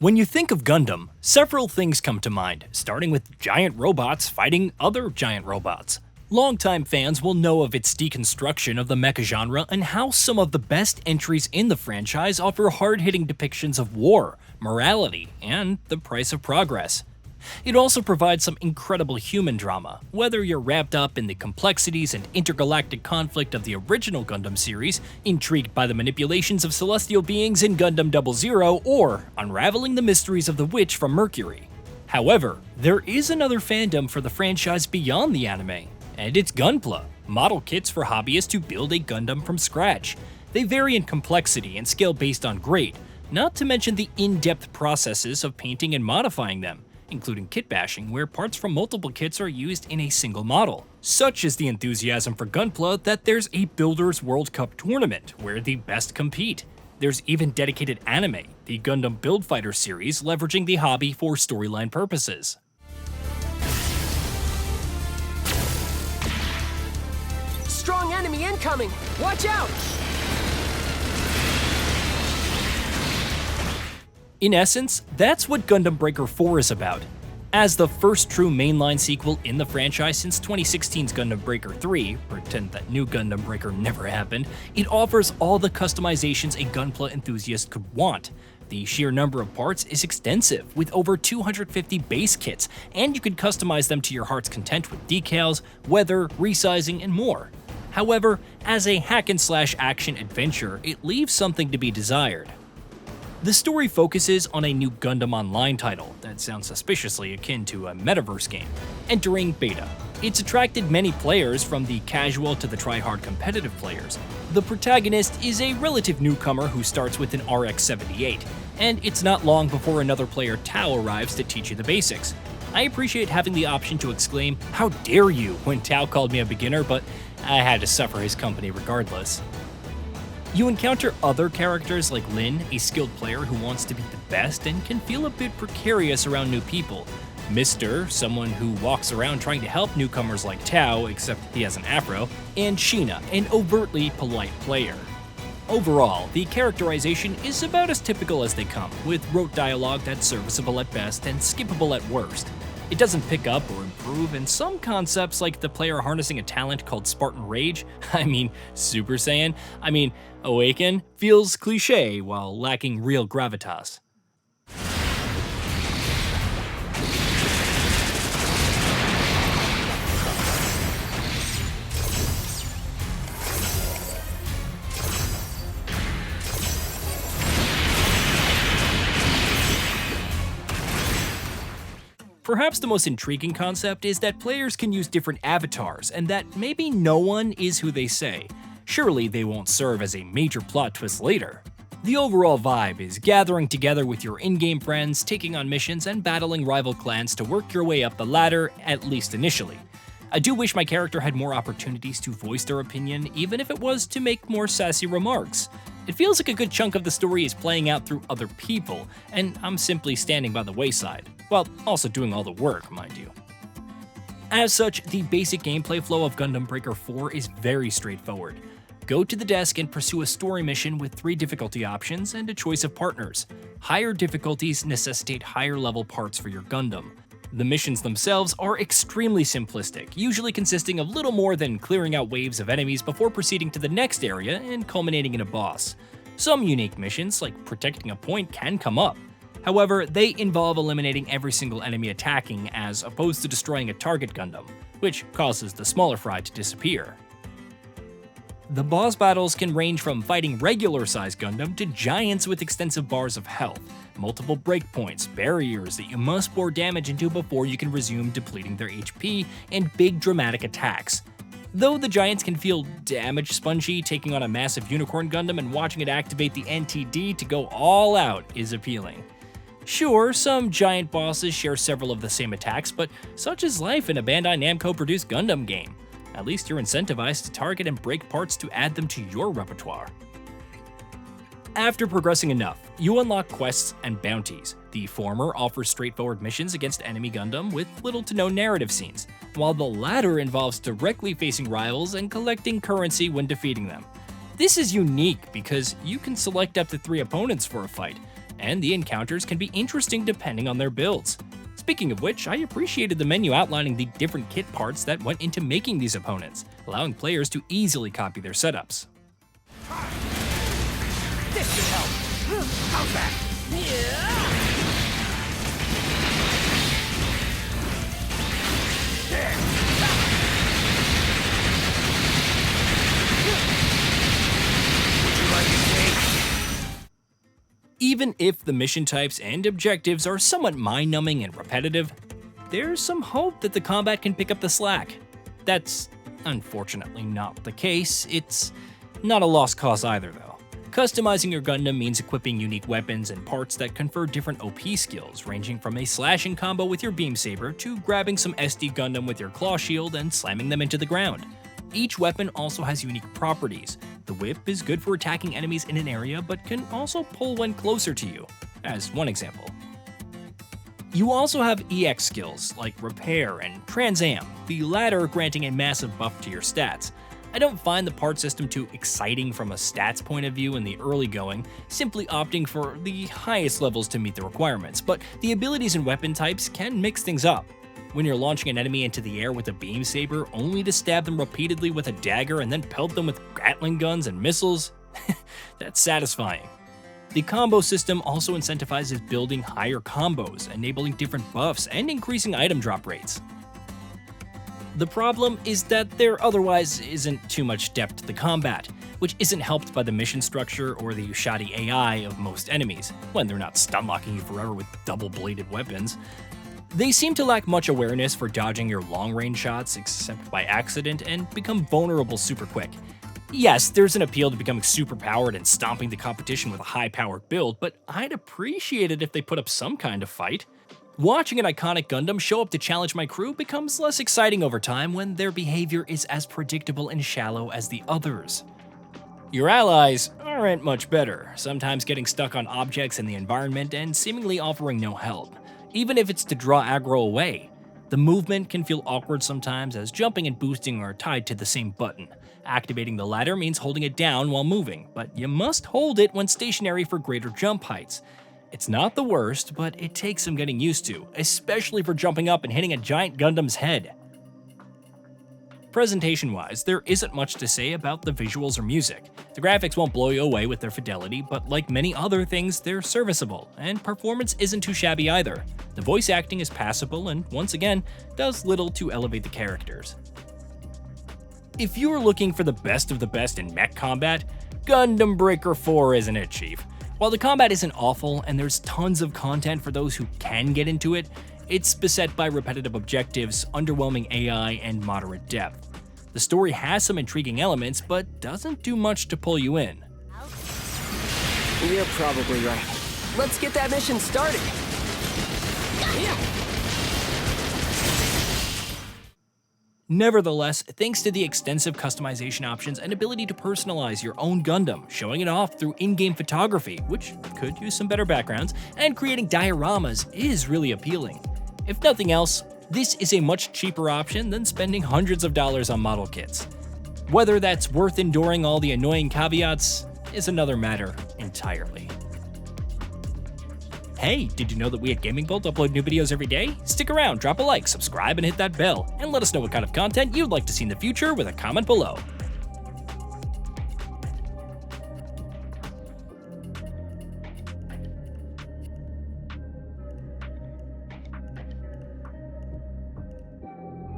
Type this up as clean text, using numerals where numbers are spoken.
When you think of Gundam, several things come to mind, starting with giant robots fighting other giant robots. Longtime fans will know of its deconstruction of the mecha genre and how some of the best entries in the franchise offer hard-hitting depictions of war, morality, and the price of progress. It also provides some incredible human drama, whether you're wrapped up in the complexities and intergalactic conflict of the original Gundam series, intrigued by the manipulations of celestial beings in Gundam 00, or unraveling the mysteries of the Witch from Mercury. However, there is another fandom for the franchise beyond the anime, and it's Gunpla, model kits for hobbyists who build a Gundam from scratch. They vary in complexity and scale based on grade, not to mention the in-depth processes of painting and modifying them, including kit bashing, where parts from multiple kits are used in a single model. Such is the enthusiasm for Gunpla that there's a Builders World Cup tournament where the best compete. There's even dedicated anime, the Gundam Build Fighter series, leveraging the hobby for storyline purposes. Strong enemy incoming! Watch out! In essence, that's what Gundam Breaker 4 is about. As the first true mainline sequel in the franchise since 2016's Gundam Breaker 3, pretend that new Gundam Breaker never happened, it offers all the customizations a Gunpla enthusiast could want. The sheer number of parts is extensive, with over 250 base kits, and you can customize them to your heart's content with decals, weather, resizing, and more. However, as a hack-and-slash action adventure, it leaves something to be desired. The story focuses on a new Gundam Online title that sounds suspiciously akin to a metaverse game, entering beta. It's attracted many players, from the casual to the try-hard competitive players. The protagonist is a relative newcomer who starts with an RX-78, and it's not long before another player, Tao, arrives to teach you the basics. I appreciate having the option to exclaim, "How dare you!" when Tao called me a beginner, but I had to suffer his company regardless. You encounter other characters like Lin, a skilled player who wants to be the best and can feel a bit precarious around new people. Mr., someone who walks around trying to help newcomers like Tao, except he has an afro, and Sheena, an overtly polite player. Overall, the characterization is about as typical as they come, with rote dialogue that's serviceable at best and skippable at worst. It doesn't pick up or improve, and some concepts like the player harnessing a talent called Spartan Rage, Super Saiyan, Awaken, feels cliche while lacking real gravitas. Perhaps the most intriguing concept is that players can use different avatars, and that maybe no one is who they say. Surely they won't serve as a major plot twist later. The overall vibe is gathering together with your in-game friends, taking on missions, and battling rival clans to work your way up the ladder, at least initially. I do wish my character had more opportunities to voice their opinion, even if it was to make more sassy remarks. It feels like a good chunk of the story is playing out through other people, and I'm simply standing by the wayside, while also doing all the work, mind you. As such, the basic gameplay flow of Gundam Breaker 4 is very straightforward. Go to the desk and pursue a story mission with 3 difficulty options and a choice of partners. Higher difficulties necessitate higher level parts for your Gundam. The missions themselves are extremely simplistic, usually consisting of little more than clearing out waves of enemies before proceeding to the next area and culminating in a boss. Some unique missions, like protecting a point, can come up. However, they involve eliminating every single enemy attacking as opposed to destroying a target Gundam, which causes the smaller fry to disappear. The boss battles can range from fighting regular-sized Gundam to giants with extensive bars of health, multiple breakpoints, barriers that you must pour damage into before you can resume depleting their HP, and big dramatic attacks. Though the giants can feel damage spongy, taking on a massive unicorn Gundam and watching it activate the NTD to go all out is appealing. Sure, some giant bosses share several of the same attacks, but such is life in a Bandai Namco-produced Gundam game. At least you're incentivized to target and break parts to add them to your repertoire. After progressing enough, you unlock quests and bounties. The former offers straightforward missions against enemy Gundam with little to no narrative scenes, while the latter involves directly facing rivals and collecting currency when defeating them. This is unique because you can select up to 3 opponents for a fight, and the encounters can be interesting depending on their builds. Speaking of which, I appreciated the menu outlining the different kit parts that went into making these opponents, allowing players to easily copy their setups. This should help. How's that? Would you like a cake? Even if the mission types and objectives are somewhat mind-numbing and repetitive, there's some hope that the combat can pick up the slack. That's unfortunately not the case. It's not a lost cause either, though. Customizing your Gundam means equipping unique weapons and parts that confer different OP skills, ranging from a slashing combo with your beam saber to grabbing some SD Gundam with your claw shield and slamming them into the ground. Each weapon also has unique properties. The whip is good for attacking enemies in an area, but can also pull when closer to you, as one example. You also have EX skills, like Repair and Transam, the latter granting a massive buff to your stats. I don't find the part system too exciting from a stats point of view in the early going, simply opting for the highest levels to meet the requirements, but the abilities and weapon types can mix things up. When you're launching an enemy into the air with a beam saber, only to stab them repeatedly with a dagger and then pelt them with Gatling guns and missiles, that's satisfying. The combo system also incentivizes building higher combos, enabling different buffs and increasing item drop rates. The problem is that there otherwise isn't too much depth to the combat, which isn't helped by the mission structure or the shoddy AI of most enemies, when they're not stun-locking you forever with double-bladed weapons. They seem to lack much awareness for dodging your long-range shots except by accident and become vulnerable super quick. Yes, there's an appeal to becoming super-powered and stomping the competition with a high-powered build, but I'd appreciate it if they put up some kind of fight. Watching an iconic Gundam show up to challenge my crew becomes less exciting over time when their behavior is as predictable and shallow as the others. Your allies aren't much better, sometimes getting stuck on objects in the environment and seemingly offering no help, even if it's to draw aggro away. The movement can feel awkward sometimes as jumping and boosting are tied to the same button. Activating the latter means holding it down while moving, but you must hold it when stationary for greater jump heights. It's not the worst, but it takes some getting used to, especially for jumping up and hitting a giant Gundam's head. Presentation-wise, there isn't much to say about the visuals or music. The graphics won't blow you away with their fidelity, but like many other things, they're serviceable, and performance isn't too shabby either. The voice acting is passable and, once again, does little to elevate the characters. If you're looking for the best of the best in mech combat, Gundam Breaker 4 isn't it, Chief. While the combat isn't awful and there's tons of content for those who can get into it, it's beset by repetitive objectives, underwhelming AI, and moderate depth. The story has some intriguing elements, but doesn't do much to pull you in. You're probably right. Let's get that mission started. Nevertheless, thanks to the extensive customization options and ability to personalize your own Gundam, showing it off through in-game photography, which could use some better backgrounds, and creating dioramas is really appealing. If nothing else, this is a much cheaper option than spending hundreds of dollars on model kits. Whether that's worth enduring all the annoying caveats is another matter entirely. Hey, did you know that we at GamingBolt upload new videos every day? Stick around, drop a like, subscribe, and hit that bell, and let us know what kind of content you'd like to see in the future with a comment below.